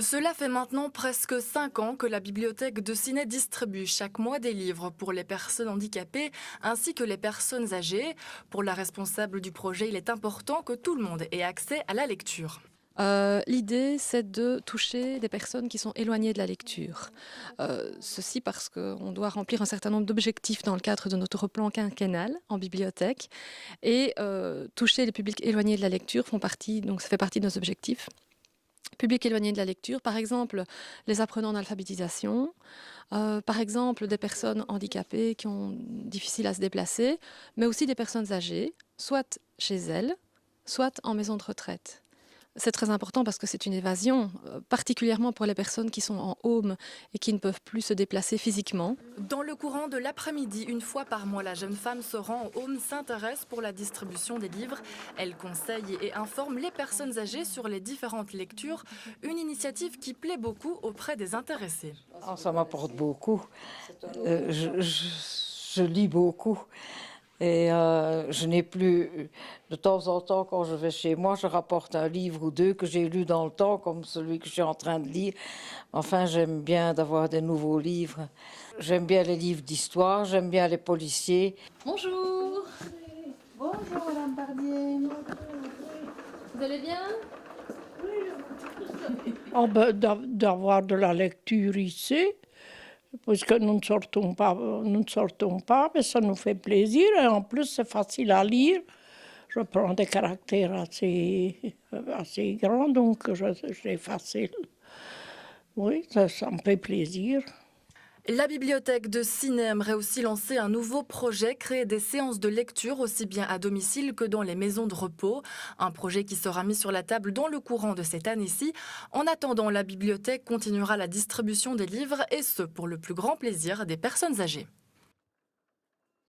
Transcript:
Cela fait maintenant presque 5 ans que la bibliothèque de Ciney distribue chaque mois des livres pour les personnes handicapées ainsi que les personnes âgées. Pour la responsable du projet, il est important que tout le monde ait accès à la lecture. L'idée, c'est de toucher des personnes qui sont éloignées de la lecture. Ceci parce qu'on doit remplir un certain nombre d'objectifs dans le cadre de notre plan quinquennal en bibliothèque. Et toucher les publics éloignés de la lecture donc ça fait partie de nos objectifs. Publics éloignés de la lecture, par exemple les apprenants d'alphabétisation, par exemple des personnes handicapées qui ont difficile à se déplacer, mais aussi des personnes âgées, soit chez elles, soit en maison de retraite. C'est très important parce que c'est une évasion, particulièrement pour les personnes qui sont en home et qui ne peuvent plus se déplacer physiquement. Dans le courant de l'après-midi, une fois par mois, la jeune femme se rend au home, s'intéresse pour la distribution des livres. Elle conseille et informe les personnes âgées sur les différentes lectures, une initiative qui plaît beaucoup auprès des intéressés. Ah, ça m'apporte beaucoup. Je lis beaucoup. Et je n'ai plus, de temps en temps, quand je vais chez moi, je rapporte un livre ou deux que j'ai lu dans le temps, comme celui que je suis en train de lire. Enfin, j'aime bien d'avoir des nouveaux livres. J'aime bien les livres d'histoire, j'aime bien les policiers. Bonjour, Bonjour, Madame Barnier. vous allez bien? Oh ben, d'avoir de la lecture ici, puisque nous ne sortons pas, mais ça nous fait plaisir. Et en plus, c'est facile à lire. Je prends des caractères assez grands, donc c'est facile. Oui, ça me fait plaisir. La bibliothèque de Ciney aimerait aussi lancer un nouveau projet, créer des séances de lecture aussi bien à domicile que dans les maisons de repos. Un projet qui sera mis sur la table dans le courant de cette année-ci. En attendant, la bibliothèque continuera la distribution des livres et ce, pour le plus grand plaisir des personnes âgées.